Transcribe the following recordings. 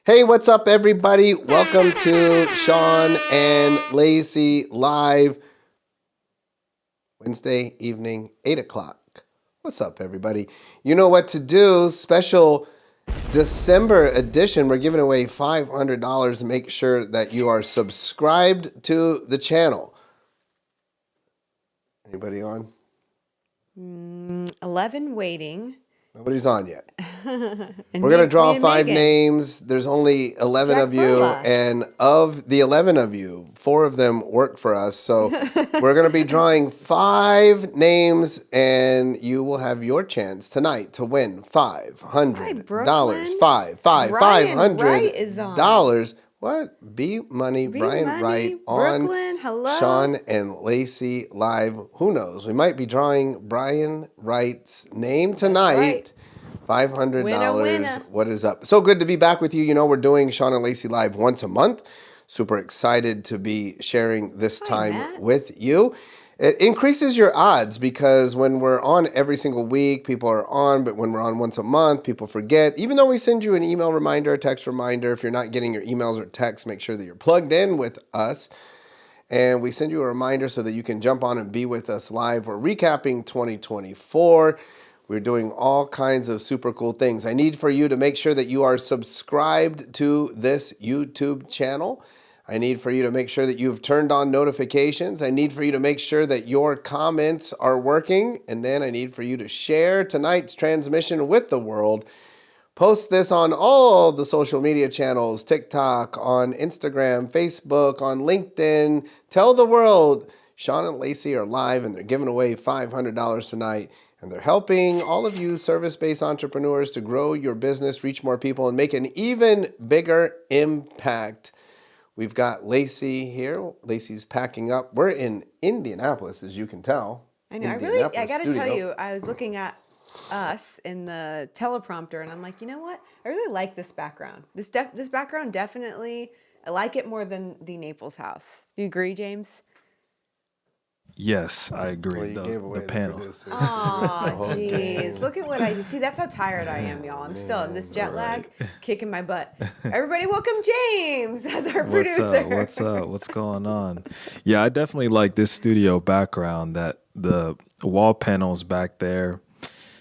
Hey, what's up, everybody? Welcome to Shawn and Lacey Live, Wednesday evening, 8 o'clock. What's up, everybody? You know what to do. Special December edition. We're giving away $500. Make sure that you are subscribed to the channel. Anybody on? 11 waiting. Nobody's on yet. And We're going to draw me and 5 Megan. names. There's only 11 Jack of you. Burla. And of the 11 of you, 4 of them work for us. So we're going to be drawing 5 names, and you will have your chance tonight to win $500. Brooklyn. Wright is on. $500. What? B Money, Brian Money, Wright on Brooklyn, hello. Shawn and Lacey Live. Who knows? We might be drawing Brian Wright's name tonight. Right. $500. Winner. What is up? So good to be back with you. You know, we're doing Shawn and Lacey Live once a month. Super excited to be sharing this time Matt. with you. It increases your odds because when we're on every single week, people are on, but when we're on once a month, people forget. Even though we send you an email reminder, a text reminder, if you're not getting your emails or texts, make sure that you're plugged in with us. And we send you a reminder so that you can jump on and be with us live. We're recapping 2024. We're doing all kinds of super cool things. I need for you to make sure that you are subscribed to this YouTube channel. I need for you to make sure that you've turned on notifications. I need for you to make sure that your comments are working. And then I need for you to share tonight's transmission with the world. Post this on all the social media channels, TikTok, on Instagram, Facebook, on LinkedIn. Tell the world Shawn and Lacey are live and they're giving away $500 tonight. And they're helping all of you service-based entrepreneurs to grow your business, reach more people, and make an even bigger impact. We've got Lacey here. Lacey's packing up. We're in Indianapolis, as you can tell. I know. I got to tell you, I was looking at us in the teleprompter, and I'm like, you know what? I really like this background. This background definitely, I like it more than the Naples house. Do you agree, James? Yes, I agree. The panel. Oh, jeez. Look at what I see. That's how tired I am, y'all. I'm still in this jet lag, kicking my butt. Everybody, welcome James as our producer. What's up? What's going on? Yeah, I definitely like this studio background. That the wall panels back there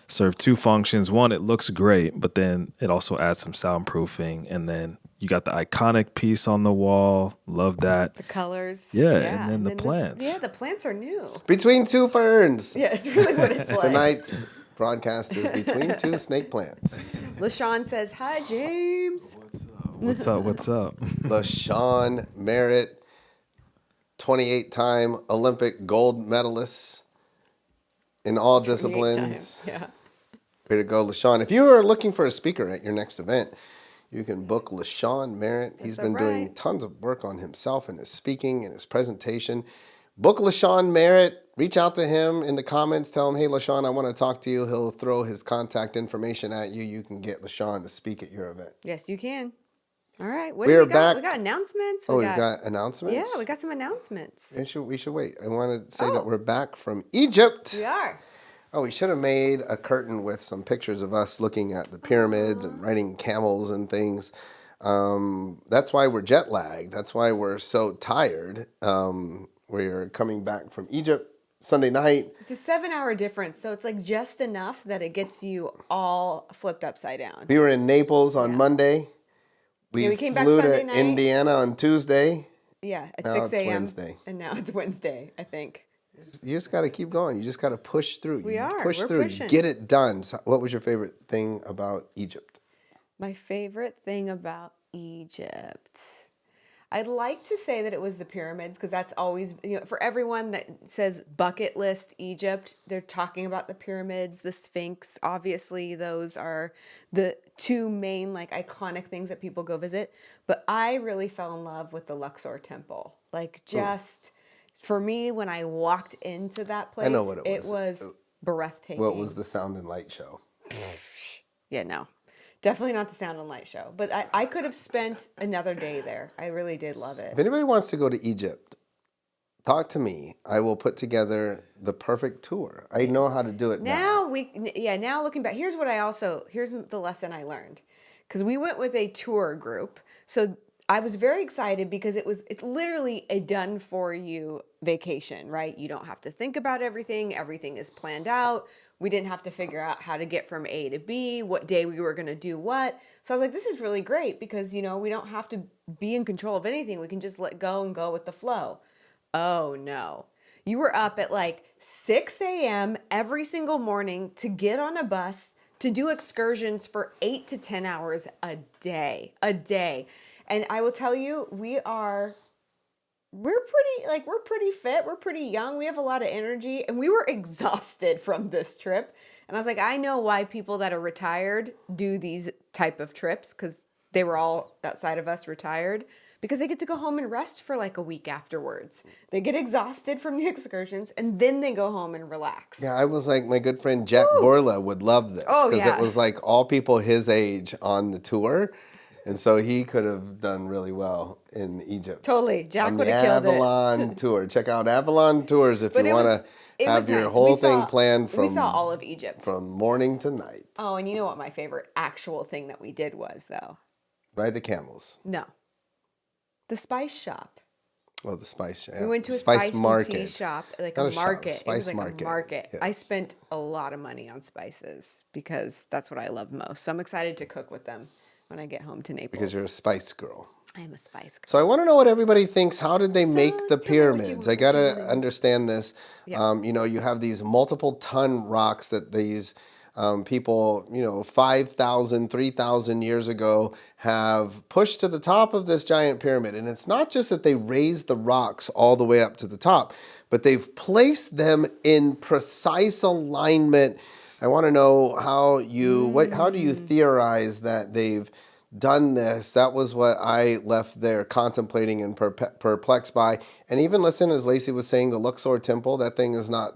serve 2 functions. One, it looks great, but then it also adds some soundproofing, and then you got the iconic piece on the wall. Love that. The colors. Yeah, and then the plants. The plants are new. Between 2 ferns. Yeah, it's really what it's like. Tonight's broadcast is between 2 snake plants. LaShawn says, hi, James. What's up? LaShawn Merritt, 28-time Olympic gold medalist in all disciplines. Yeah. Way to go, LaShawn. If you are looking for a speaker at your next event, you can book LaShawn Merritt. He's been doing tons of work on himself and his speaking and his presentation. Book LaShawn Merritt. Reach out to him in the comments. Tell him, hey, LaShawn, I want to talk to you. He'll throw his contact information at you. You can get LaShawn to speak at your event. Yes, you can. All right. We're we got? back. We got announcements. We've got announcements? Yeah, we got some announcements. We should wait. I want to say that we're back from Egypt. We are. Oh, we should have made a curtain with some pictures of us looking at the pyramids and riding camels and things. That's why we're jet lagged. That's why we're so tired. We're coming back from Egypt Sunday night. It's a 7-hour difference, so it's like just enough that it gets you all flipped upside down. We were in Naples on Monday. We came back flew Sunday to night. Indiana on Tuesday. Yeah, at Now 6 it's a.m. Wednesday. And now it's Wednesday, I think. You just got to keep going. You just got to push through. We're through. pushing. Get it done. So what was your favorite thing about Egypt? My favorite thing about Egypt. I'd like to say that it was the pyramids, because that's always, for everyone that says bucket list Egypt, they're talking about the pyramids, the Sphinx. Obviously, those are the 2 main iconic things that people go visit. But I really fell in love with the Luxor Temple. For me, when I walked into that place, I know what it was breathtaking. What was the sound and light show? Yeah, no. Definitely not the Sound and Light show. But I could have spent another day there. I really did love it. If anybody wants to go to Egypt, talk to me. I will put together the perfect tour. I know how to do it now. Now looking back, here's the lesson I learned. because we went with a tour group. So I was very excited because it's literally a done for you vacation, right? You don't have to think about everything. Everything is planned out. We didn't have to figure out how to get from A to B, what day we were going to do what. So I was like, this is really great because, we don't have to be in control of anything. We can just let go and go with the flow. Oh no. You were up at like 6 a.m. every single morning to get on a bus to do excursions for 8 to 10 hours a day. And I will tell you, we're pretty fit, we're pretty young, we have a lot of energy, and we were exhausted from this trip. And I was like, I know why people that are retired do these type of trips, because they were all outside of us retired, because they get to go home and rest for like a week afterwards. They get exhausted from the excursions and then they go home and relax. Yeah, I was like, my good friend Jack Borla would love this Oh, because yeah. it was like all people his age on the tour. And so he could have done really well in Egypt. Totally. Jack on would the have killed it. Avalon tour. Check out Avalon Tours if But you it want was- to it have was your nice. whole thing planned We saw all of Egypt. from morning to night. Oh, and you know what my favorite actual thing that we did was, though? Ride the camels. No. The spice shop. Well, the spice. Yeah. We went to a spice spicy market. tea shop, like Not a a shop, market. It spice was like market. a market. I Yes. spent a lot of money on spices because that's what I love most. So I'm excited to cook with them when I get home to Naples. Because you're a spice girl. I am a spice girl. So I want to know what everybody thinks. How did they make the tell me what you pyramids? want- I got what you to wanna- understand this. Yeah. You have these multiple ton rocks that these people, 5,000, 3,000 years ago have pushed to the top of this giant pyramid. And it's not just that they raised the rocks all the way up to the top, but they've placed them in precise alignment. I want to know how how do you theorize that they've done this? That was what I left there contemplating and perplexed by. And even listen, as Lacey was saying, the Luxor Temple, that thing is not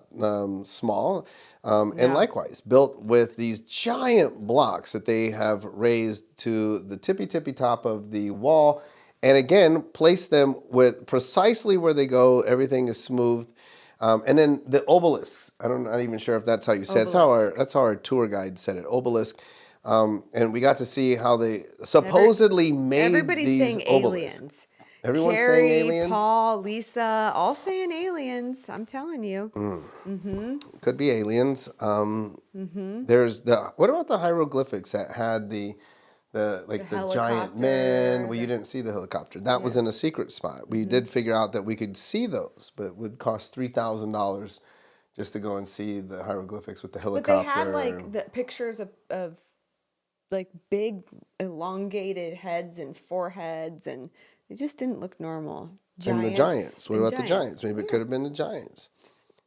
small. And likewise, built with these giant blocks that they have raised to the tippy top of the wall. And again, place them with precisely where they go. Everything is smooth. And then the obelisks. I'm not even sure if that's how you said it. That's how our tour guide said it. Obelisk. And we got to see how they supposedly made Everybody's these saying obelisks. aliens. Everyone's Carrie, saying aliens? Paul, Lisa, all saying aliens. I'm telling you. Could be aliens. There's what about the hieroglyphics that had the giant helicopter, men? Well, you didn't see the helicopter. That was in a secret spot. We did figure out that we could see those, but it would cost $3,000 just to go and see the hieroglyphics with the But helicopter. they had like the pictures of like big elongated heads and foreheads, and it just didn't look normal. And the giants. What about the giants? Maybe it could have been the giants.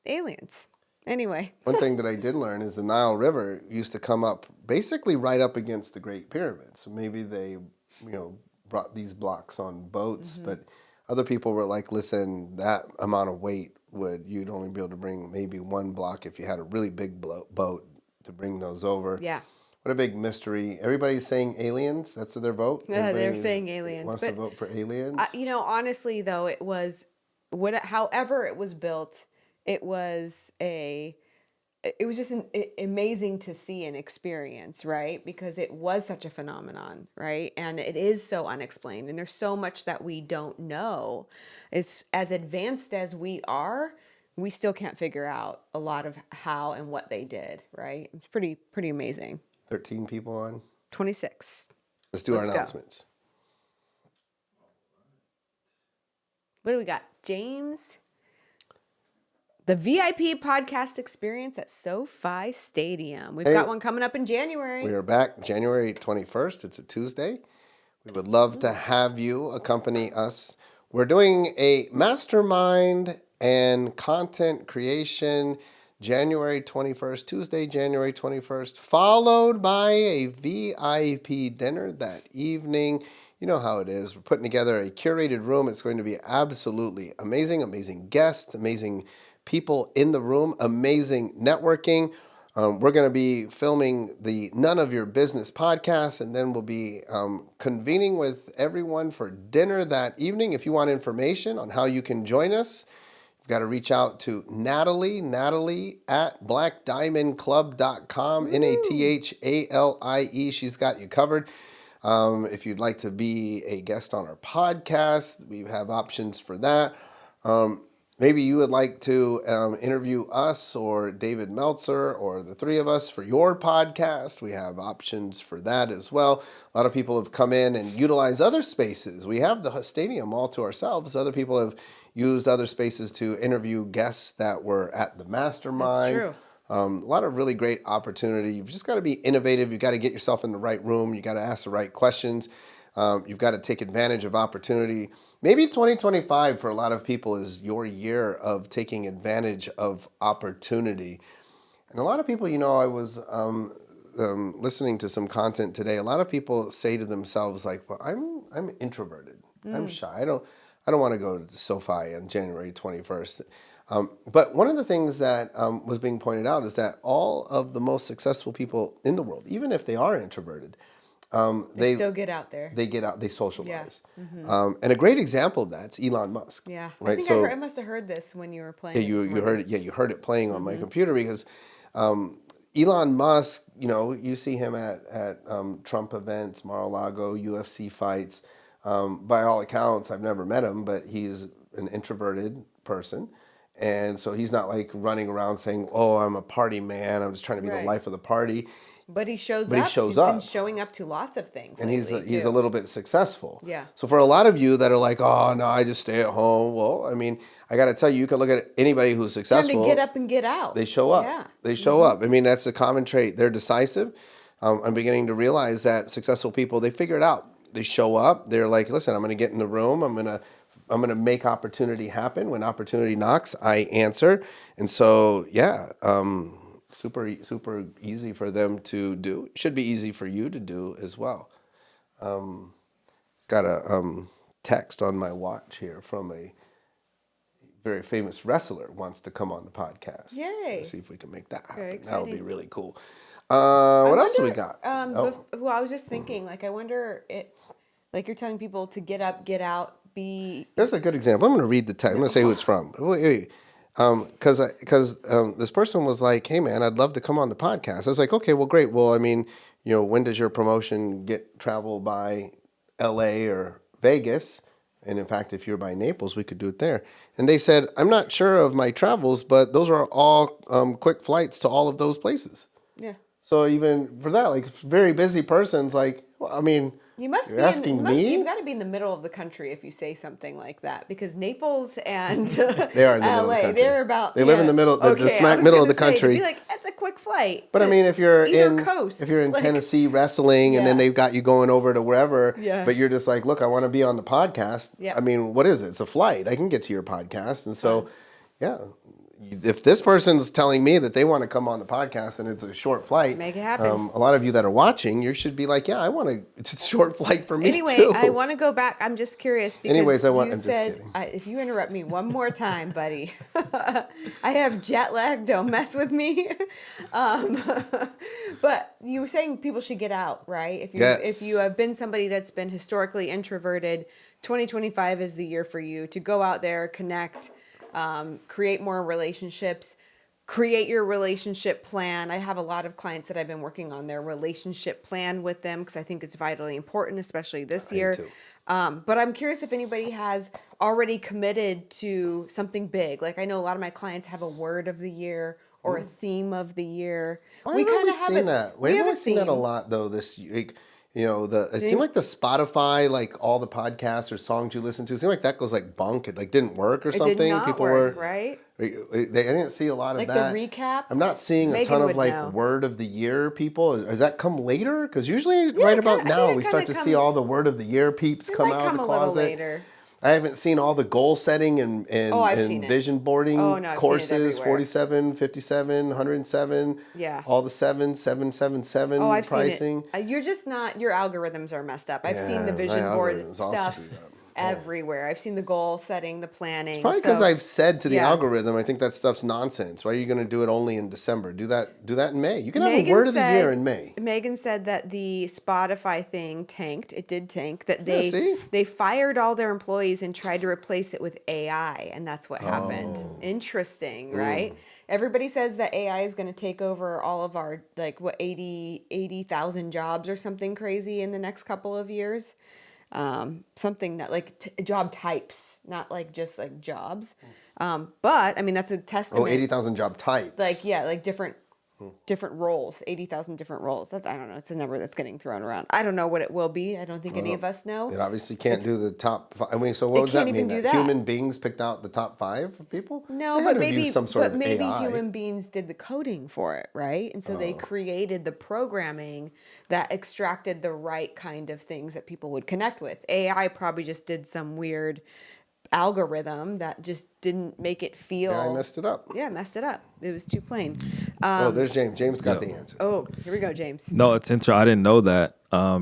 Aliens. Anyway. One thing that I did learn is the Nile River used to come up basically right up against the Great Pyramid. So maybe they, brought these blocks on boats, but other people were like, listen, that amount of weight you'd only be able to bring maybe one block if you had a really big boat to bring those over. Yeah. What a big mystery. Everybody's saying aliens. That's their vote? Yeah, they're Everybody saying aliens. Wants but, to vote for aliens? Honestly, though, it was however it was built, it was just amazing to see and experience, right? Because it was such a phenomenon, right? And it is so unexplained, and there's so much that we don't know. As advanced as we are, we still can't figure out a lot of how and what they did, right? It's pretty amazing. 13 people on. 26. Let's do our Let's go. announcements. What do we got? James? The VIP podcast experience at SoFi Stadium. We've got one coming up in January. We are back January 21st. It's a Tuesday. We would love to have you accompany us. We're doing a mastermind and content creation January 21st, Tuesday, January 21st, followed by a VIP dinner that evening. You know how it is. We're putting together a curated room. It's going to be absolutely amazing, amazing guests, amazing people in the room, amazing networking. We're going to be filming the None of Your Business podcast, and then we'll be convening with everyone for dinner that evening. If you want information on how you can join us, you've got to reach out to Natalie at blackdiamondclub.com, Nathalie. She's got you covered. If you'd like to be a guest on our podcast, we have options for that. Maybe you would like to interview us or David Meltzer or the three of us for your podcast. We have options for that as well. A lot of people have come in and utilized other spaces. We have the stadium all to ourselves. Other people have used other spaces to interview guests that were at the mastermind. That's true. A lot of really great opportunity. You've just got to be innovative. You've got to get yourself in the right room. You got to ask the right questions. You've got to take advantage of opportunity. Maybe 2025 for a lot of people is your year of taking advantage of opportunity. And a lot of people, I was listening to some content today. A lot of people say to themselves, like, "Well, I'm introverted. I'm shy. I don't want to go to SoFi on January 21st." But one of the things that was being pointed out is that all of the most successful people in the world, even if they are introverted, They still get out there. they get out, they socialize. Yeah. Mm-hmm. And a great example of that's Elon Musk. Yeah. Right. I think I must have heard this when you were playing. Yeah, you heard it. Yeah, you heard it playing on my computer because Elon Musk, you see him at Trump events, Mar-a-Lago, UFC fights. By all accounts, I've never met him, but he's an introverted person. And so he's not like running around saying, "Oh, I'm a party man. I'm just trying to be the Right. life of the party." But he shows But he up. shows He's up. been showing up to lots of things. And he's lately, a too. little bit successful. Yeah. So for a lot of you that are like, "Oh no, I just stay at home." Well, I mean, I got to tell you, you can look at anybody who's Time successful. to get up and get out. They show up. Yeah. They show up. I mean, that's a common trait. They're decisive. I'm beginning to realize that successful people, they figure it out. They show up. They're like, "Listen, I'm going to get in the room. I'm going to make opportunity happen. When opportunity knocks, I answer." And so, yeah, super easy for them to do. Should be easy for you to do as well. Got a text on my watch here from a very famous wrestler wants to come on the podcast. Yay. Let's see if we can make that happen. Very That would be exciting. really cool. What else do we got? Well, I was just thinking, like, I wonder, like you're telling people to get up, get out, be. Here's a good example. I'm going to read the text. I'm going to say who it's from. Wait. Because this person was like, "Hey, man, I'd love to come on the podcast." I was like, "Okay, well, great. Well, I mean, when does your promotion get travel by LA or Vegas? And in fact, if you're by Naples, we could do it there." And they said, "I'm not sure of my travels, but those are all quick flights to all of those places." Yeah. So even for that, like, very busy person's like, well, I mean, You must you're be asking me? You've got to be in the middle of the country if you say something like that, because Naples and They are in the middle of the LA, country. they're about. They live in the middle, the smack I was middle of the gonna say, country. to be like, that's a quick flight. But I to mean, if you're either coast, if you're in like- Tennessee wrestling, and then Yeah. they've got you going over to wherever, Yeah. but you're just like, "Look, I want to be on the podcast." Yeah. I mean, what is it? It's a flight. I can get to your podcast, and so, yeah. If this person's telling me that they want to come on the podcast and it's a short flight, Make it happen. A lot of you that are watching, you should be like, "Yeah, I want to. It's a short flight for me Anyway, too." I want to go back. I'm just curious because Anyways, I'm you just said kidding. if you interrupt me one more time, buddy, I have jet lag. Don't mess with me. But you were saying people should get out, right? If you have been somebody that's been historically introverted, 2025 is the year for you to go out there, connect, create more relationships. Create your relationship plan. I have a lot of clients that I've been working on their relationship plan with them because I think it's vitally important, especially this year. too. But I'm curious if anybody has already committed to something big. Like I know a lot of my clients have a word of the year or a theme of the year. Why haven't we seen that? We haven't seen that a theme. lot though this week. It seemed like the Spotify, like all the podcasts or songs you listen to, it seemed like that goes like bunk. It like didn't work or It something. did not People work, were right? I didn't see a lot of Like the that. recap? I'm not seeing a Megan ton of would like know. word of the year people. Has that come later? Because usually Yeah, right it about kinda- I now think it we start to kinda see all comes- the word of the year peeps It come might out come of a the little closet. later. I haven't seen all the goal setting and I've seen it. vision boarding Oh, no, I've seen it courses, everywhere. 47, 57, 107. Yeah. All the 777 Oh, I've pricing. seen it. You're just not. Your algorithms are messed up. I've seen the Yeah, vision my board algorithm's all stuff. screwed up. everywhere. I've seen the goal setting, the planning. Probably because So, I've said to the yeah. algorithm, I think that stuff's nonsense. Why are you going to do it only in December? Do that in May. You can have a Megan word of the year said- in May. Megan said that the Spotify thing tanked. It did tank. That Yeah, see? they fired all their employees and tried to replace it with AI, and that's what happened. Oh. Interesting, right? Everybody says that AI is going to take over all of our, like, what, 80,000 jobs or something crazy in the next couple of years. Something that, like, job types, not like just like jobs. But I mean, that's a testament. 80,000 job types. Like, yeah, like different roles, 80,000 different roles. That's, I don't know, it's a number that's getting thrown around. I don't know what it will be. I don't think any of us know. It obviously can't do the top 5. I mean, so what It does that can't even mean? do that. Human beings picked out the top 5 of people? No, They but had to have maybe used some sort of AI. human beings did the coding for it, right? And so they created the programming that extracted the right kind of things that people would connect with. AI probably just did some weird algorithm that just didn't make it feel. Yeah, I messed it up. Yeah, messed it up. It was too plain. There's James. James got the answer. Oh, here we go, James. No, it's interesting. I didn't know that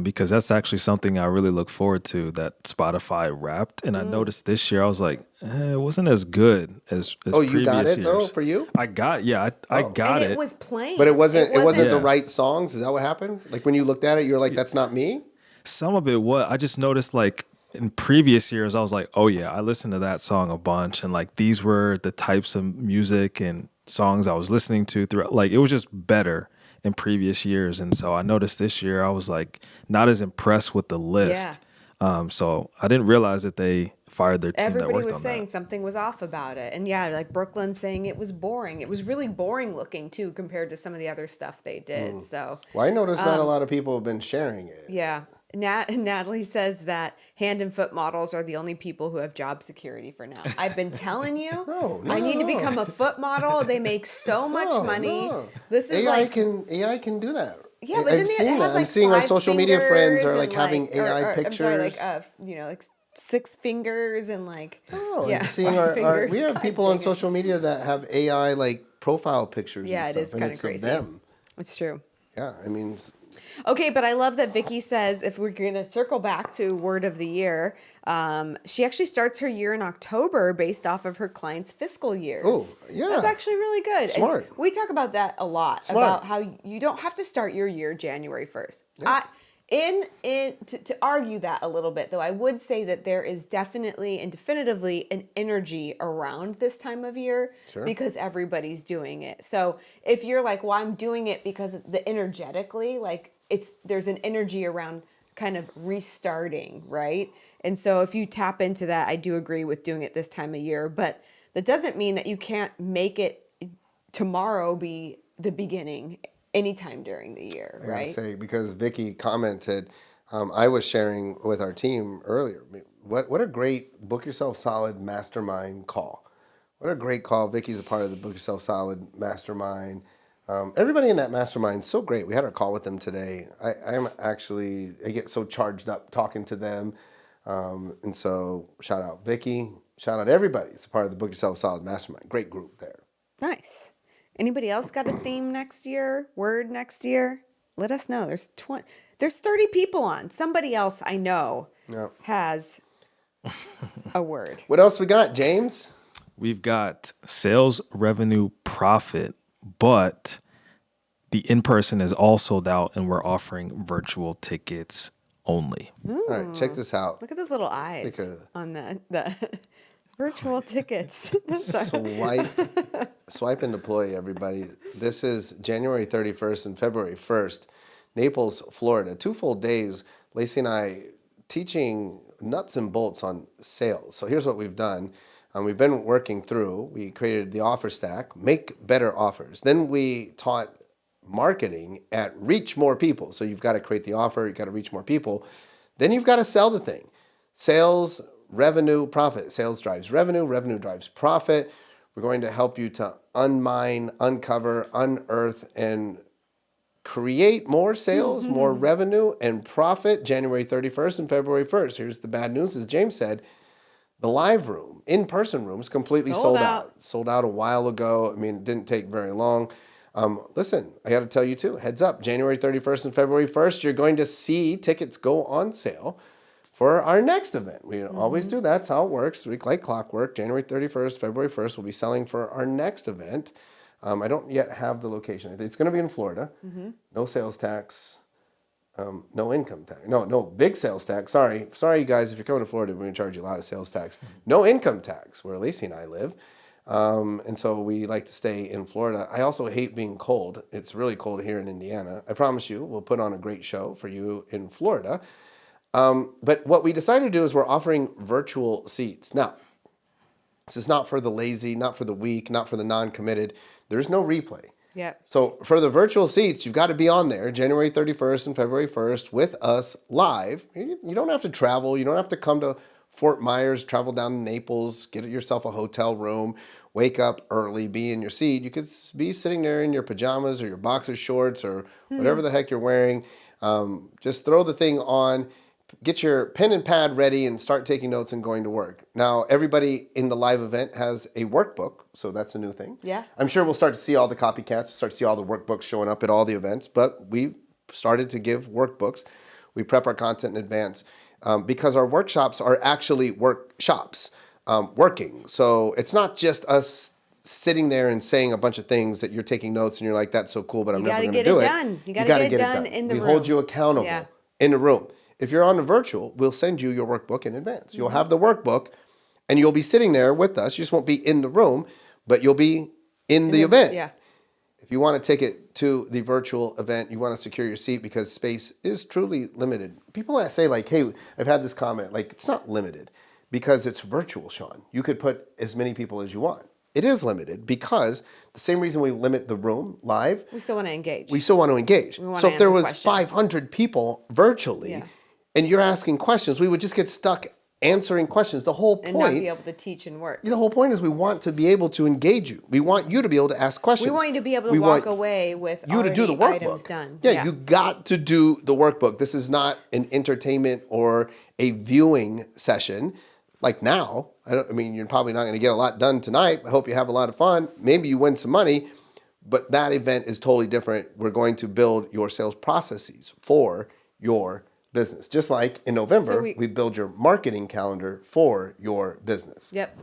because that's actually something I really look forward to, that Spotify Wrapped. And I noticed this year, I was like, it wasn't as good as Oh, you got previous it though years. for you? I got And it. it was plain. But it wasn't the Yeah. right songs? Is that what happened? Like when you looked at it, you're like, that's not me? Some of it, I just noticed, like, in previous years, I was like, oh yeah, I listened to that song a bunch, and like these were the types of music and songs I was listening to throughout. Like, it was just better in previous years, and so I noticed this year I was like not as impressed with the list. So I didn't realize that they fired their team that Everybody worked was on saying that. something was off about it. And yeah, like Brooklyn saying it was boring. It was really boring looking too compared to some of the other stuff they did. So Well, I noticed not a lot of people have been sharing it. yeah. Natalie says that hand and foot models are the only people who have job security for now. I've been telling you, No, I need to no. become a foot model. They make so much money. No. This is AI like can do that. yeah, but I've then seen it has that. like I'm seeing our 5 social media friends are fingers like and, having AI pictures. I'm sorry, like 6 fingers and like Oh, yeah, I'm seeing 5 fingers. we have God people on dang it. social media that have AI like profile pictures. Yeah, and it stuff, is and kind of it's crazy. them. It's true. Yeah, I mean, Okay, but I love that Vicky says if we're going to circle back to word of the year, she actually starts her year in October based off of her clients' fiscal years. Oh, yeah. That's actually really good. And Smart. we talk about that a lot, Smart. about how you don't have to start your year January 1st. To argue that a little bit, though, I would say that there is definitely and definitively an energy around this time of year Sure. because everybody's doing it. So if you're like, well, I'm doing it because the energetically, like there's an energy around kind of restarting, right? And so if you tap into that, I do agree with doing it this time of year, but that doesn't mean that you can't make it tomorrow be the beginning anytime during the year, I gotta right? say, because Vicky commented, I was sharing with our team earlier. What a great Book Yourself Solid mastermind call. What a great call. Vicky's a part of the Book Yourself Solid mastermind. Everybody in that mastermind is so great. We had our call with them today. I get so charged up talking to them. And so shout out Vicky. Shout out everybody. It's a part of the Book Yourself Solid mastermind. Great group there. Nice. Anybody else got a theme next year? Word next year? Let us know. There's 30 people on. Somebody else I know Yep. has a word. What else we got, James? We've got sales revenue profit, but the in-person is all sold out and we're offering virtual tickets only. All right, check this out. Look at those little eyes on the virtual tickets. Swipe and deploy, everybody. This is January 31st and February 1st, Naples, Florida. 2 full days, Lacey and I teaching nuts and bolts on sales. So here's what we've done. We've been working through, we created the offer stack, make better offers. Then we taught marketing at reach more people. So you've got to create the offer, you've got to reach more people. Then you've got to sell the thing. Sales, revenue, profit. Sales drives revenue, revenue drives profit. We're going to help you to unmine, uncover, unearth, and create more sales, more revenue, and profit January 31st and February 1st. Here's the bad news, as James said, the live room, in-person room is completely sold out. Sold out a while ago. I mean, it didn't take very long. Listen, I got to tell you too, heads up, January 31st and February 1st, you're going to see tickets go on sale for our next event. We always do that. That's how it works. We like clockwork. January 31st, February 1st, we'll be selling for our next event. I don't yet have the location. It's going to be in Florida. No sales tax. No income tax. No big sales tax. Sorry, you guys. If you're coming to Florida, we're going to charge you a lot of sales tax. No income tax, where Lacey and I live. And so we like to stay in Florida. I also hate being cold. It's really cold here in Indiana. I promise you, we'll put on a great show for you in Florida. But what we decided to do is we're offering virtual seats. Now, this is not for the lazy, not for the weak, not for the non-committed. There's no replay. Yep. So for the virtual seats, you've got to be on there January 31st and February 1st with us live. You don't have to travel. You don't have to come to Fort Myers, travel down to Naples, get yourself a hotel room, wake up early, be in your seat. You could be sitting there in your pajamas or your boxer shorts or whatever the heck you're wearing. Just throw the thing on, get your pen and pad ready, and start taking notes and going to work. Now, everybody in the live event has a workbook, so that's a new thing. Yeah. I'm sure we'll start to see all the copycats, start to see all the workbooks showing up at all the events, but we started to give workbooks. We prep our content in advance because our workshops are actually workshops, working. So it's not just us sitting there and saying a bunch of things that you're taking notes and you're like, that's so cool, but I'm never going to do it. You got to get it done in the room. We hold you accountable in the room. If you're on the virtual, we'll send you your workbook in advance. You'll have the workbook, and you'll be sitting there with us. You just won't be in the room, but you'll be in the event. Yeah. If you want to take it to the virtual event, you want to secure your seat because space is truly limited. People say like, hey, I've had this comment, like it's not limited because it's virtual, Shawn. You could put as many people as you want. It is limited because the same reason we limit the room live. We still want to engage. We still want to engage. So if there was questions. 500 people virtually and you're asking questions, we would just get stuck answering questions. The whole point. And not be able to teach and work. The whole point is we want to be able to engage you. We want you to be able to ask questions. We want you to be able to walk away with you to do the workbook. items done. Yeah, you got to do the workbook. This is not an entertainment or a viewing session like now. I mean, you're probably not going to get a lot done tonight. I hope you have a lot of fun. Maybe you win some money, but that event is totally different. We're going to build your sales processes for your business. Just like in November, we build your marketing calendar for your business. Yep.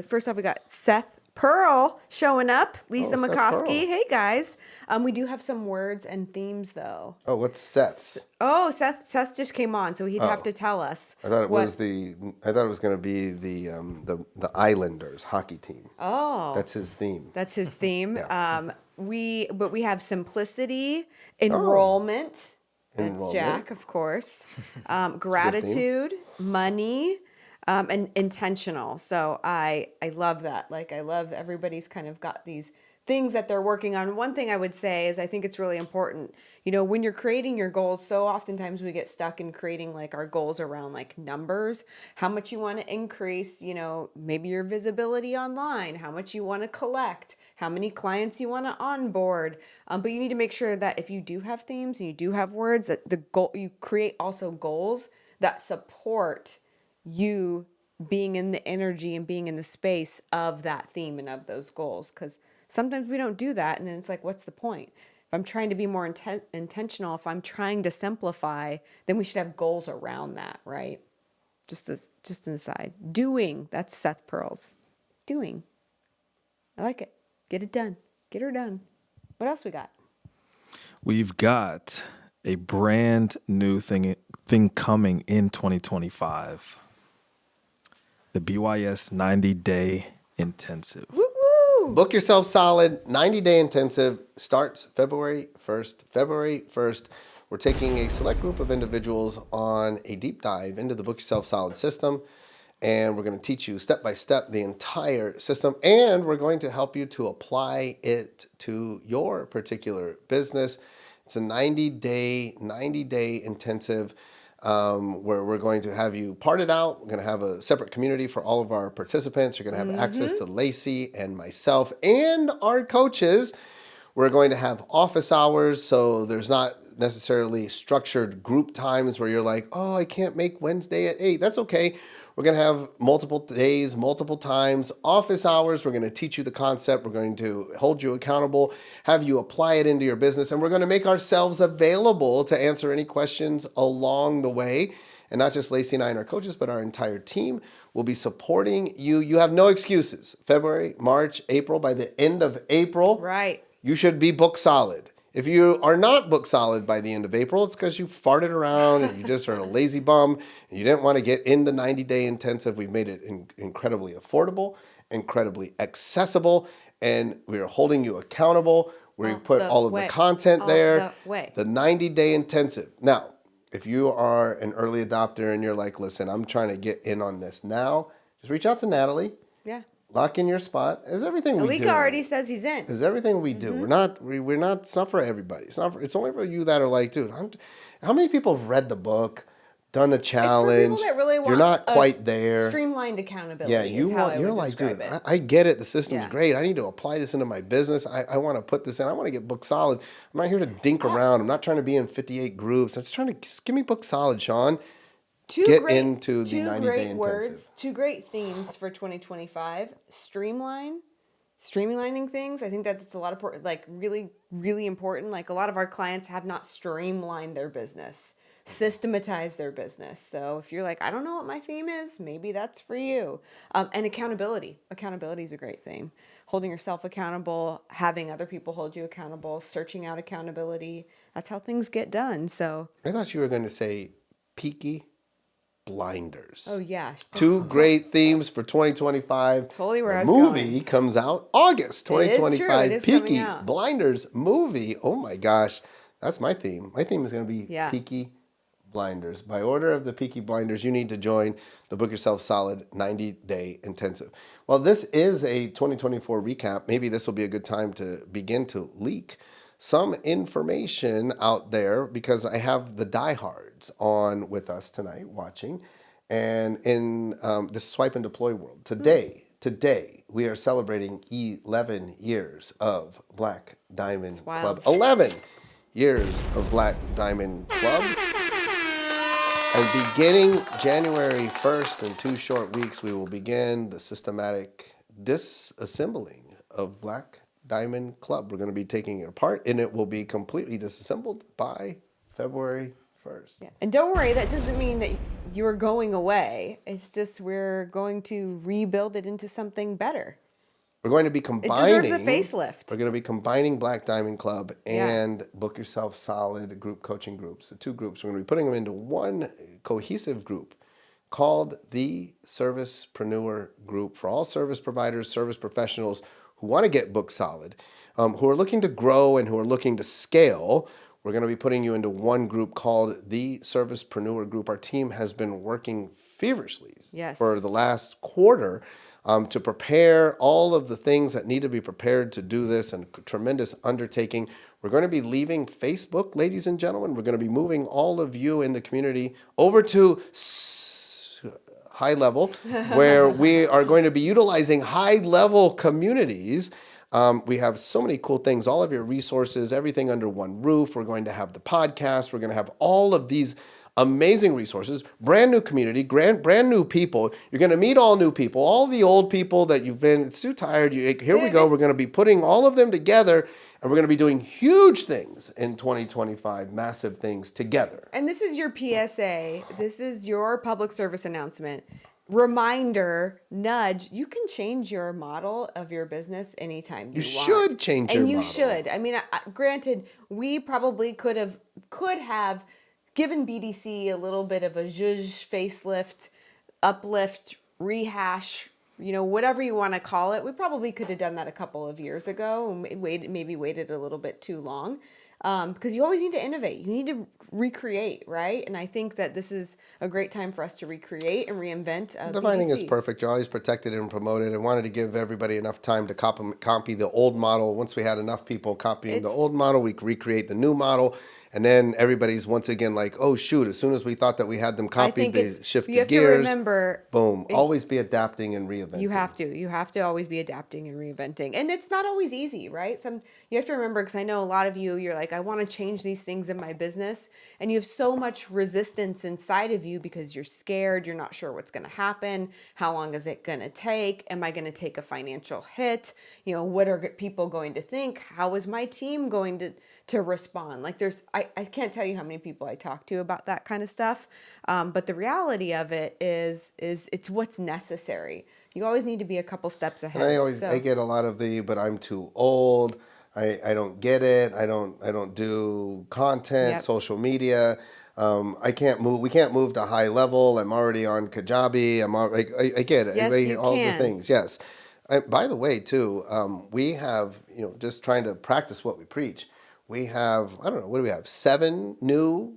First off, we got Seth Pearl showing up. Lisa McCoskey. Hey, guys. We do have some words and themes, though. Oh, what's Seth's? Oh, Seth just came on, so he'd have to tell us. I thought it was going to be the Islanders hockey team. Oh. That's his theme. That's his theme. Yeah. We have simplicity, enrollment. That's Jack, of course. Gratitude, money, and intentional. So I love that. Like, I love everybody's kind of got these things that they're working on. One thing I would say is I think it's really important, when you're creating your goals, so oftentimes we get stuck in creating like our goals around like numbers, how much you want to increase, maybe your visibility online, how much you want to collect, how many clients you want to onboard. But you need to make sure that if you do have themes and you do have words, that you create also goals that support you being in the energy and being in the space of that theme and of those goals. Because sometimes we don't do that. And then it's like, what's the point? If I'm trying to be more intentional, if I'm trying to simplify, then we should have goals around that, right? Just an aside. Doing, that's Seth Pearl's. Doing. I like it. Get it done. Get her done. What else we got? We've got a brand new thing coming in 2025. The BYS 90-day intensive. Woo woo! Book yourself solid. 90-day intensive starts February 1st. February 1st, we're taking a select group of individuals on a deep dive into the Book Yourself Solid system. And we're going to teach you step by step the entire system. And we're going to help you to apply it to your particular business. It's a 90-day intensive where we're going to have you part it out. We're going to have a separate community for all of our participants. You're going to have access to Lacey and myself and our coaches. We're going to have office hours, so there's not necessarily structured group times where you're like, oh, I can't make Wednesday at 8. That's okay. We're going to have multiple days, multiple times, office hours. We're going to teach you the concept. We're going to hold you accountable, have you apply it into your business, and we're going to make ourselves available to answer any questions along the way. And not just Lacey and I and our coaches, but our entire team will be supporting you. You have no excuses. February, March, April. By the end of April, Right. you should be book solid. If you are not book solid by the end of April, it's because you farted around and you just are a lazy bum and you didn't want to get in the 90-day intensive. We've made it incredibly affordable, incredibly accessible, and we are holding you accountable. We put all of the content there. The 90-day intensive. Now, if you are an early adopter and you're like, listen, I'm trying to get in on this now, just reach out to Natalie. Yeah. Lock in your spot. Is everything we do. Alika already says he's in. Is everything we do. We're not. It's not for everybody. It's only for you that are like, dude. How many people have read the book, done the challenge? It's for people that really want. You're not quite there. Streamlined accountability. Yeah, you're like, dude. I get it. The system's great. I need to apply this into my business. I want to put this in. I want to get book solid. I'm not here to dink around. I'm not trying to be in 58 groups. I'm just trying to give me book solid, Shawn. Into the 90-day intensive. Two great themes for 2025. Streamlining things. I think that's a lot of really, really important. Like a lot of our clients have not streamlined their business, systematized their business. So if you're like, I don't know what my theme is, maybe that's for you. And accountability. Accountability is a great theme. Holding yourself accountable, having other people hold you accountable, searching out accountability. That's how things get done. So I thought you were going to say Peaky Blinders. Oh yeah. Two great themes for 2025. Totally where I was movie going. Comes out August 2025. It is Peaky Blinders movie. Oh my gosh. That's my theme. My theme is going to be Peaky Blinders. By order of the Peaky Blinders, you need to join the Book Yourself Solid 90-day intensive. Well, this is a 2024 recap. Maybe this will be a good time to begin to leak some information out there because I have the diehards on with us tonight watching. And in this Swipe and Deploy world, today we are celebrating 11 years of Black Diamond Club. 11 years of Black Diamond Club. And beginning January 1st, in 2 short weeks, we will begin the systematic disassembling of Black Diamond Club. We're going to be taking it apart, and it will be completely disassembled by February 1st. Yeah. And don't worry, that doesn't mean that you're going away. It's just we're going to rebuild it into something better. We're going to be combining. It deserves a facelift. We're going to be combining Black Diamond Club and Book Yourself Solid group coaching groups, the 2 groups. We're going to be putting them into one cohesive group called the Servicepreneur Group for all service providers, service professionals who want to get book solid, who are looking to grow and who are looking to scale. We're going to be putting you into one group called the Servicepreneur Group. Our team has been working feverishly for the last quarter to prepare all of the things that need to be prepared to do this, and a tremendous undertaking. We're going to be leaving Facebook, ladies and gentlemen. We're going to be moving all of you in the community over to high level, where we are going to be utilizing high level communities. We have so many cool things, all of your resources, everything under one roof. We're going to have the podcast. We're going to have all of these amazing resources, brand new community, brand new people. You're going to meet all new people, all the old people that you've been, it's too tired. Here we go. We're going to be putting all of them together, and we're going to be doing huge things in 2025, massive things together. And this is your PSA. This is your public service announcement. Reminder, nudge, you can change your model of your business anytime you want. You should change your model. And you should. I mean, granted, we probably could have given BDC a little bit of a zhuzh, facelift, uplift, rehash, whatever you want to call it. We probably could have done that a couple of years ago, maybe waited a little bit too long. Because you always need to innovate. You need to recreate, right? And I think that this is a great time for us to recreate and reinvent. Defining BDC is perfect. You're always protected and promoted. I wanted to give everybody enough time to copy the old model. Once we had enough people copying the old model, we recreate the new model. And then everybody's once again like, oh, shoot, as soon as we thought that we had them copied, they shifted gears. You have to remember. Boom. Always be adapting and reinventing. You have to always be adapting and reinventing. And it's not always easy, right? You have to remember, because I know a lot of you're like, I want to change these things in my business. And you have so much resistance inside of you because you're scared. You're not sure what's going to happen. How long is it going to take? Am I going to take a financial hit? What are people going to think? How is my team going to respond. Like I can't tell you how many people I talk to about that kind of stuff. But the reality of it is it's what's necessary. You always need to be a couple steps And ahead. I get a lot of but I'm too old. I don't get it. I don't do content, Yep. social media. I can't move. We can't move to high level. I'm already on Kajabi. I get it. Yes, you All the can. things. Yes. By the way, too, we have, just trying to practice what we preach. We have, I don't know, what do we have? 7 new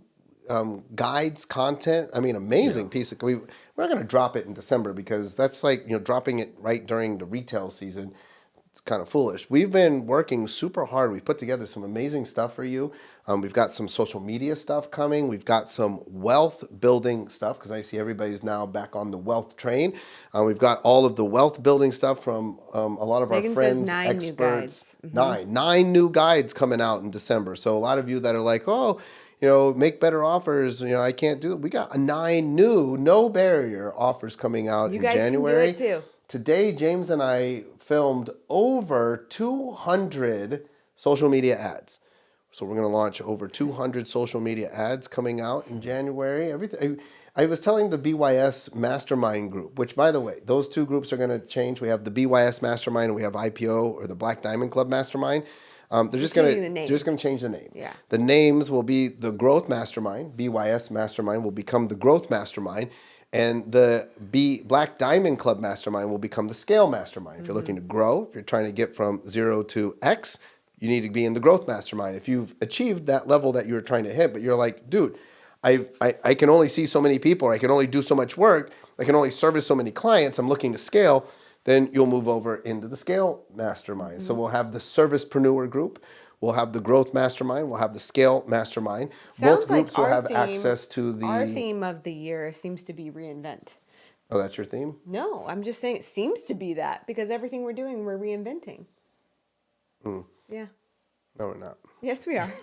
guides, content. I mean, amazing piece of. We're not going to drop it in December because that's like dropping it right during the retail season. It's kind of foolish. We've been working super hard. We've put together some amazing stuff for you. We've got some social media stuff coming. We've got some wealth building stuff because I see everybody's now back on the wealth train. We've got all of the wealth building stuff from a lot of Megan our says friends, 9 new experts. guides. Mhm. Nine new guides coming out in December. So a lot of you that are like, oh, make better offers. I can't do it. We got 9 new, no barrier offers coming out You in guys January. can do it too. Today, James and I filmed over 200 social media ads. So we're going to launch over 200 social media ads coming out in January. Everything. I was telling the BYS Mastermind group, which, by the way, those 2 groups are going to change. We have the BYS Mastermind and we have IPO, or the Black Diamond Club Mastermind. They're just going to change the name. Yeah. The names will be the Growth Mastermind. BYS Mastermind will become the Growth Mastermind. And the Black Diamond Club Mastermind will become the Scale Mastermind. If you're looking to grow, if you're trying to get from 0 to X, you need to be in the Growth Mastermind. If you've achieved that level that you're trying to hit, but you're like, dude, I can only see so many people, or I can only do so much work, I can only service so many clients, I'm looking to scale, then you'll move over into the Scale Mastermind. So we'll have the Servicepreneur group. We'll have the Growth Mastermind. We'll have the Scale Mastermind. Sounds Both groups like will our have theme, access to the. Our theme of the year seems to be reinvent. Oh, that's your theme? No, I'm just saying it seems to be that because everything we're doing, we're reinventing. Yeah. No, we're not. Yes, we are.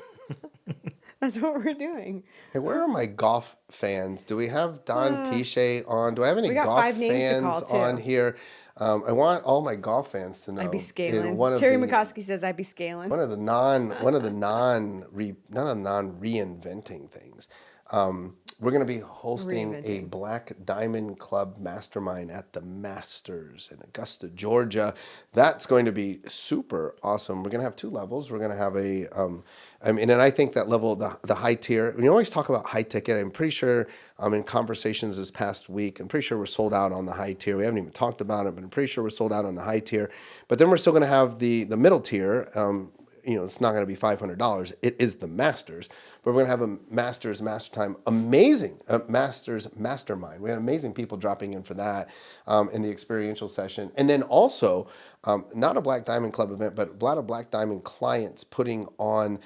That's what we're doing. Hey, where are my golf fans? Do we have Don Piche on? Do I have any we got golf 5 names to fans call, too. on here? I want all my golf fans to know. I'd be scaling. One of Terry the- McCoskey says I'd be scaling. One of the non reinventing things. We're going to be hosting a Black Diamond Club Mastermind at the Masters in Augusta, Georgia. That's going to be super awesome. We're going to have 2 levels. We're going to have and I think that level, the high tier, we always talk about high ticket. I'm pretty sure in conversations this past week, I'm pretty sure we're sold out on the high tier. We haven't even talked about it, but I'm pretty sure we're sold out on the high tier. But then we're still going to have the middle tier. It's not going to be $500. It is the Masters, but we're going to have a Masters Master Time, amazing Masters Mastermind. We had amazing people dropping in for that in the experiential session, and then also not a Black Diamond Club event, but a lot of Black Diamond clients putting on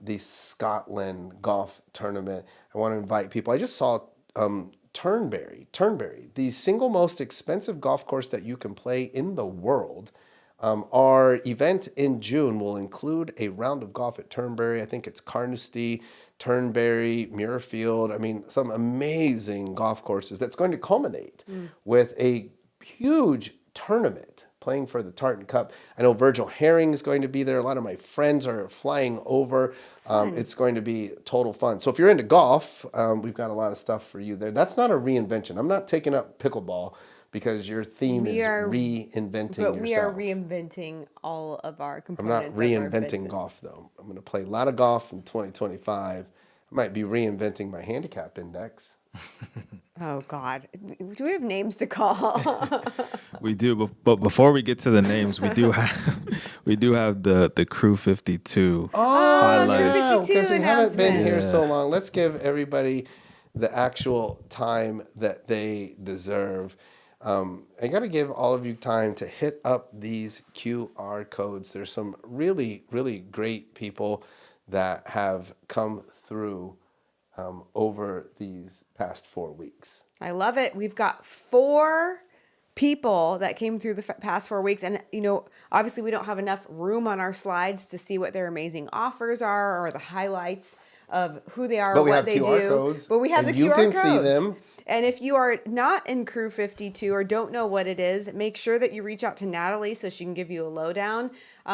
the Scotland golf tournament. I want to invite people. I just saw Turnberry, the single most expensive golf course that you can play in the world. Our event in June will include a round of golf at Turnberry. I think it's Carnoustie, Turnberry, Muirfield. I mean, some amazing golf courses that's going to culminate with a huge tournament playing for the Tartan Cup. I know Virgil Herring is going to be there. A lot of my friends are flying over. It's going to be total fun. So if you're into golf, we've got a lot of stuff for you there. That's not a reinvention. I'm not taking up pickleball, because your theme is reinventing yourself. But we are reinventing all of our I'm components. not reinventing golf, though. I'm going to play a lot of golf in 2025. I might be reinventing my handicap index. Oh, God. Do we have names to call? We do, but before we get to the names, we do have the Crew 52 highlights. Yeah, because we haven't been announcement. here so long. Let's give everybody the actual time that they deserve. I got to give all of you time to hit up these QR codes. There's some really, really great people that have come through over these past 4 weeks. I love it. We've got 4 people that came through the past 4 weeks. And, obviously we don't have enough room on our slides to see what their amazing offers are or the highlights of who they are, But we what have they QR do. codes, But we have and the you QR can codes. see them. And if you are not in Crew 52 or don't know what it is, make sure that you reach out to Natalie so she can give you a lowdown.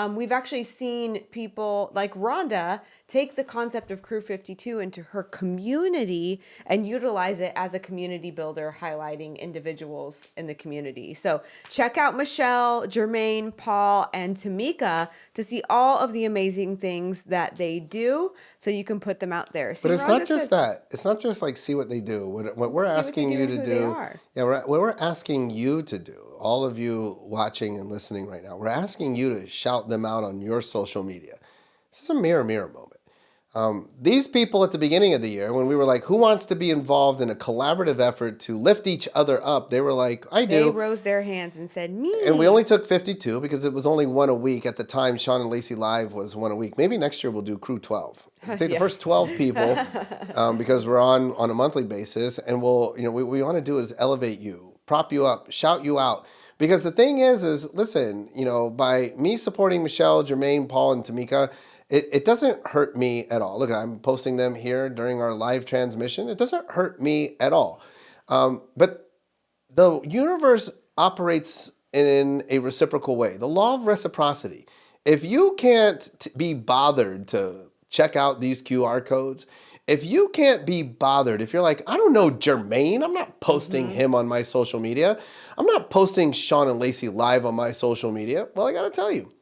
We've actually seen people like Rhonda take the concept of Crew 52 into her community and utilize it as a community builder, highlighting individuals in the community. So check out Michelle, Jermaine, Paul, and Tamika to see all of the amazing things that they do so you can put them out there. See, But it's Rhonda not just says- that. It's not just like see what they do. What we're See what asking they do you and to who they do. are. Yeah, what we're asking you to do, all of you watching and listening right now, we're asking you to shout them out on your social media. This is a mirror moment. These people at the beginning of the year, when we were like, who wants to be involved in a collaborative effort to lift each other up? They were like, I do. They rose their hands and said, me. And we only took 52 because it was only one a week. At the time, Shawn and Lacey Live was one a week. Maybe next year we'll do Crew 12. We'll take the first 12 people because we're on a monthly basis. And we'll, what we want to do is elevate you, prop you up, shout you out. Because the thing is listen, by me supporting Michelle, Jermaine, Paul, and Tamika, it doesn't hurt me at all. Look, I'm posting them here during our live transmission. It doesn't hurt me at all. But the universe operates in a reciprocal way. The law of reciprocity. If you can't be bothered to check out these QR codes, if you can't be bothered, if you're like, I don't know Jermaine, I'm not posting him on my social media. I'm not posting Shawn and Lacey Live on my social media. Well, I got to tell you,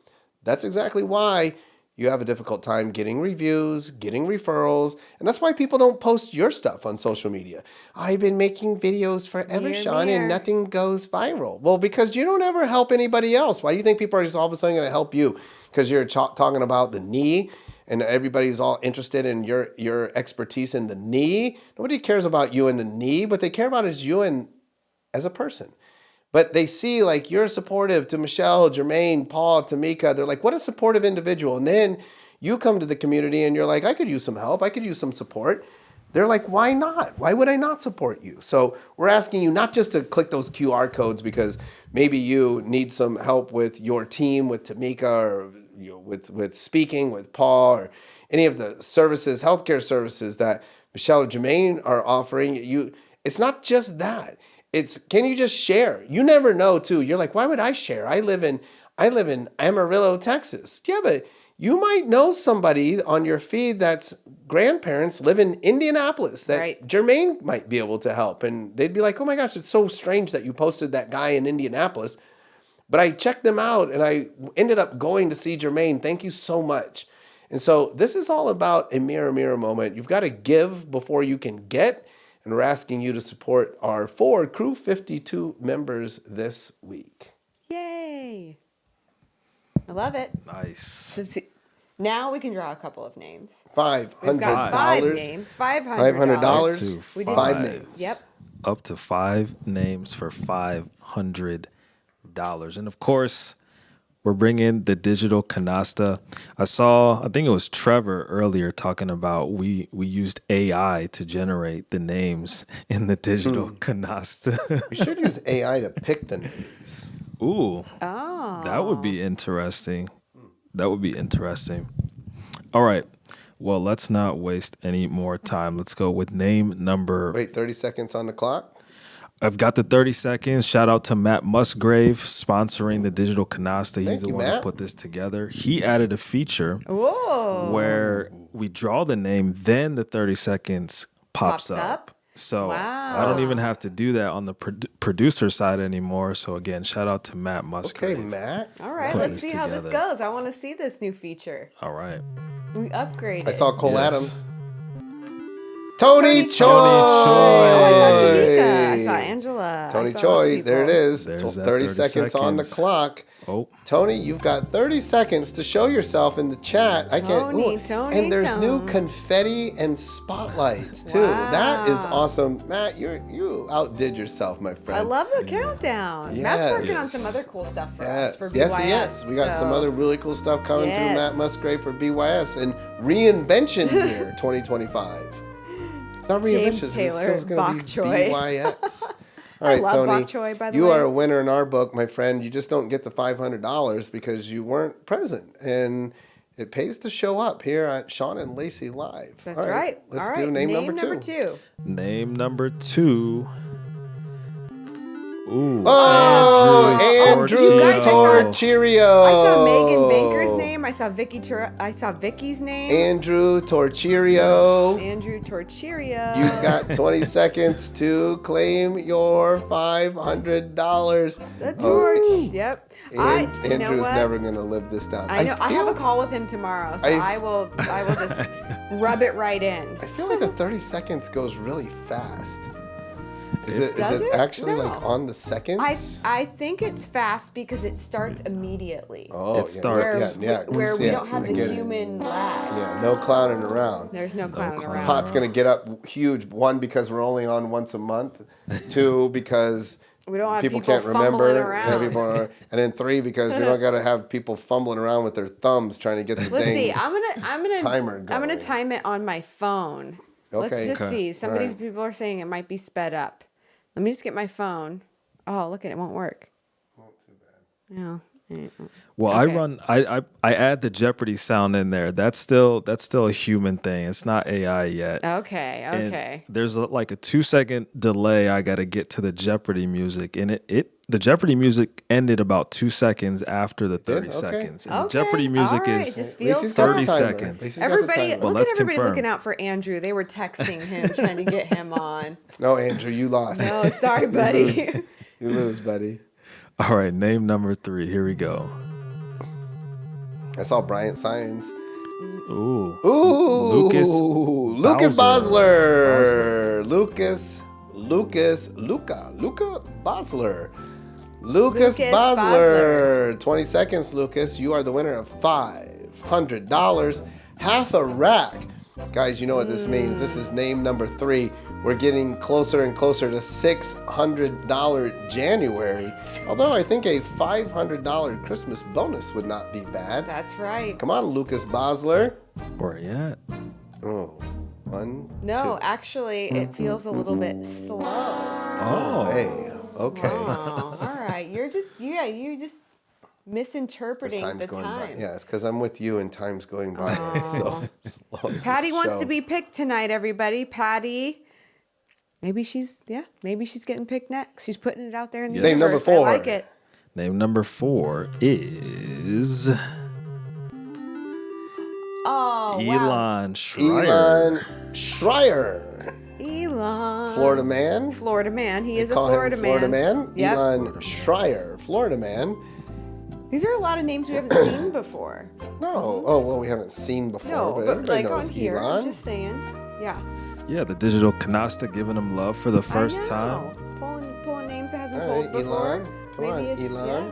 that's exactly why you have a difficult time getting reviews, getting referrals, and that's why people don't post your stuff on social media. I've been making videos forever, Shawn, and nothing goes viral. Well, because you don't ever help anybody else. Why do you think people are just all of a sudden going to help you? Because you're talking about the knee, and everybody's all interested in your expertise in the knee. Nobody cares about you in the knee, but they care about is you as a person. But they see like you're supportive to Michelle, Jermaine, Paul, Tamika. They're like, what a supportive individual. And then you come to the community and you're like, I could use some help. I could use some support. They're like, why not? Why would I not support you? So we're asking you not just to click those QR codes because maybe you need some help with your team, with Tamika, or with speaking, with Paul, or any of the services, healthcare services that Michelle or Jermaine are offering. It's not just that. It's, can you just share? You never know too. You're like, why would I share? I live in Amarillo, Texas. Yeah, but you might know somebody on your feed that's grandparents live in Indianapolis that Jermaine might be able to help. And they'd be like, oh my gosh, it's so strange that you posted that guy in Indianapolis. But I checked them out and I ended up going to see Jermaine. Thank you so much. And so this is all about a mirror moment. You've got to give before you can get. And we're asking you to support our 4 Crew 52 members this week. Yay. I love it. Nice. So now we can draw a couple of names. $500. We've got 5 names. $500. $500. We did 5 names. Yep. Up to 5 names for $500. And of course, we're bringing the digital canasta. I think it was Trevor earlier talking about we used AI to generate the names in the digital canasta. We should use AI to pick the names. Ooh. Oh. That would be interesting. All right. Well, let's not waste any more time. Let's go with name number. Wait, 30 seconds on the clock? I've got the 30 seconds. Shout out to Matt Musgrave sponsoring the digital canasta. He's the one who put this together. He added a feature where we draw the name, then the 30 seconds pops up. So I don't even have to do that on the producer side anymore. So again, shout out to Matt Musgrave. Okay, Matt. All right, let's see how this goes. I want to see this new feature. All right. We upgraded. I saw Cole Adams. Tony Choi. Oh, I saw Tamika. I saw Angela. Tony Choi. There it is. There's 30 seconds on the clock. Oh. Tony, you've got 30 seconds to show yourself in the chat. Tony, and there's new confetti and spotlights too. Wow. That is awesome. Matt, you outdid yourself, my friend. I love the countdown. Yes. Matt's working on some other cool stuff for us for BYS. Yes. We got some other really cool stuff coming through Yes. Matt Musgrave for BYS and Reinvention Year 2025. It's not James Reinvention, Taylor, it's still going to be Bok Choy. BYS. All right, love Tony, bok choy, by the you way. are a winner in our book, my friend. You just don't get the $500 because you weren't present. And it pays to show up here at Shawn and Lacey Live. That's All right. Let's All do right. name number number two. two. Name number 2. Ooh, Oh, Andrew Andrew You guys, Torchirio. I saw Megan Banker's name. I saw Vicky's name. Andrew Torchirio. Andrew Torchirio. You've got 20 seconds to claim your $500. The torch. Yep. You know Andrew's what? never going to live this down. I know. I have a call with him tomorrow, so I will just rub it right in. I feel like the 30 seconds goes really fast. Is it Does it? actually No. like on the seconds? I think it's fast because it starts immediately. Oh, It starts- Where we don't have I the get it. human lag. Yeah, no clowning around. There's no clowning clowning. around. Pot's going to get up huge. 1, because we're only on once a month. 2, because We don't have people people can't remember. fumbling around. And then 3, because we don't got to have people fumbling around with their thumbs trying to get the Let's thing. see. I'm gonna timer I'm gonna going. time it on my phone. Let's Okay. just Okay. see. All right. People are saying it might be sped up. Let me just get my phone. Oh, look at it. Won't work. Not too bad. No. Well, Okay. I add the Jeopardy sound in there. That's still a human thing. It's not AI yet. Okay. And Okay. there's like a 2-second delay. I got to get to the Jeopardy music, and the Jeopardy music ended about 2 seconds after the 30 Okay. seconds. And Okay. the Jeopardy music All right. is It just feels Lacey's got the 30 timer. seconds. Lacey's got the Everybody, timer. Well, look at let's everybody confirm. looking out for Andrew. They were texting him, trying to get him on. No, Andrew, you lost. No, sorry, buddy. You lose, buddy. All right, name number 3. Here we go. I saw Bryant Science. Ooh. Ooh, Lucas Bowser. Bosler. Luca Bosler. Lucas Bosler. 20 seconds, Lucas. You are the winner of $500. Half a rack. Guys, you know what this means. This is name number 3. We're getting closer and closer to $600 January. Although I think a $500 Christmas bonus would not be bad. That's right. Come on, Lucas Bosler. Where you at? Oh, 1, No, 2. actually, it feels a little bit slow. Oh. Hey, okay. Oh, all right. You're just This misinterpreting time's the going time. by. Yeah, it's because I'm with you and time's going by so slow. Patty wants Show. to be picked tonight, everybody. Patty. Maybe she's getting picked next. She's putting it out there in the Name number universe. 4. I like it. Name number 4 is Oh, wow. Elon Schreier. Elon Schreier. Elon. Florida man. Florida man. He is a Call him Florida Florida man. Yep. Elon Schreier, Florida man. These are a lot of names we haven't seen before. No. Oh, well, we haven't seen before, No, but but everybody like knows on here, Elon. I'm just saying. Yeah. Yeah, the digital canasta giving him love for the first I know. time. Pulling names that hasn't All right, pulled before. Elon. Come on, it's- Elon. yeah.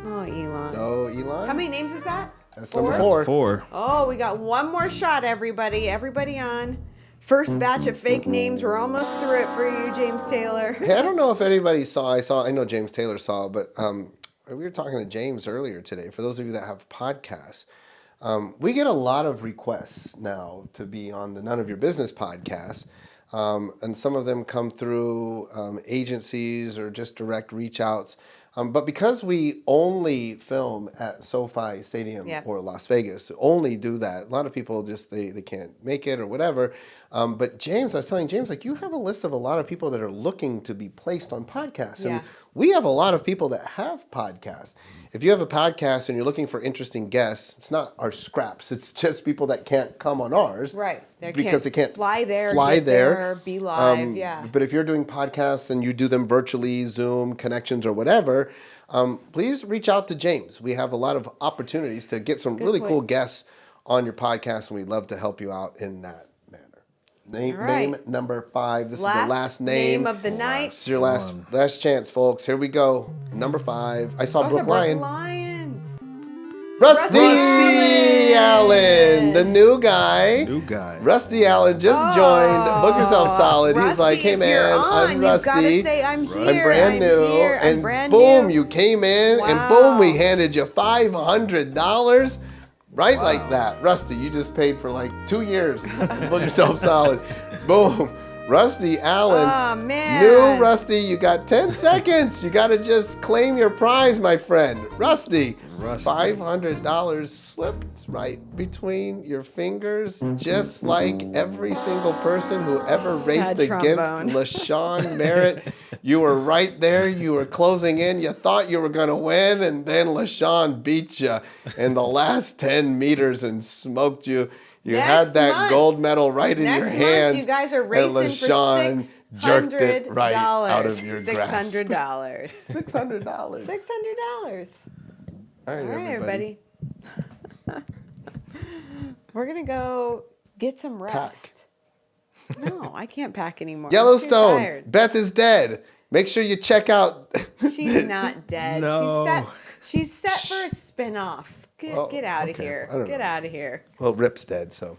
Oh, Elon. No, Elon. How many names is that? That's Four? number That's 4. 4. Oh, we got one more shot, everybody. Everybody on. First batch of fake names. We're almost through it for you, James Taylor. Hey, I don't know if anybody saw. I know James Taylor saw, but we were talking to James earlier today. For those of you that have podcasts, we get a lot of requests now to be on the None of Your Business podcast. And some of them come through agencies or just direct reach outs. But because we only film at SoFi Stadium Yep. or Las Vegas, only do that. A lot of people just, they can't make it or whatever. But James, I was telling James, like, you have a list of a lot of people that are looking to be placed on podcasts. Yeah. And we have a lot of people that have podcasts. If you have a podcast and you're looking for interesting guests, it's not our scraps. It's just people that can't come on ours. Right. Because they can't fly there, fly get there, be live. Yeah. But if you're doing podcasts and you do them virtually, Zoom, connections, or whatever, please reach out to James. We have a lot of opportunities to get some really cool guests on your podcast, and we'd love to help you out in that manner. Name, All right. name number 5. This is the last name name. of the night. This is your last chance, folks. Here we go. Number 5. I saw Brooke Lyon. Lions. Rusty Rusty Allen, the new guy. New guy. Rusty Allen just joined. Book yourself solid. He's Rusty, like, hey if man, you're on, I'm Rusty. You've got to say, I'm here. I'm brand new. Here. I'm and brand boom, new. you came in, and Wow. boom, we handed you $500. Right like that. Rusty, you just paid for like 2 years. Book yourself solid. Boom. Rusty Allen. Oh, man. New Rusty, you got 10 seconds. You got to just claim your prize, my friend. Rusty. $500 slipped right between your fingers, just like every single person who ever raced against LaShawn Merritt. You were right there. You were closing in. You thought you were going to win, and then LaShawn beat you in the last 10 meters and smoked you. You had that gold medal right in your hands. Next month, you guys are racing LaShawn for jerked it right out of your $600. grasp. $600. $600. $600. All right, everybody. We're going to go get some rest. No, I can't pack anymore. Yellowstone. Beth is dead. Make sure you check out. She's not dead. No. She's set for a spin-off. Get out of here. Get out of here. Well, Rip's dead, so. All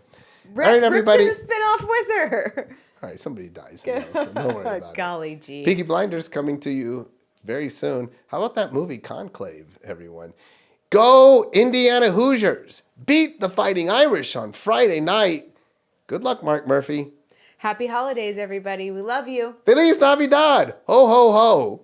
right, everybody. Rip's in a spin-off with her. All right, somebody dies in Yellowstone. Don't worry about Golly gee. Peaky Blinders coming to you very soon. How about that movie Conclave, everyone? Go Indiana Hoosiers. Beat the Fighting Irish on Friday night. Good luck, Mark Murphy. Happy holidays, everybody. We love you. Feliz Navidad. Ho, ho, ho.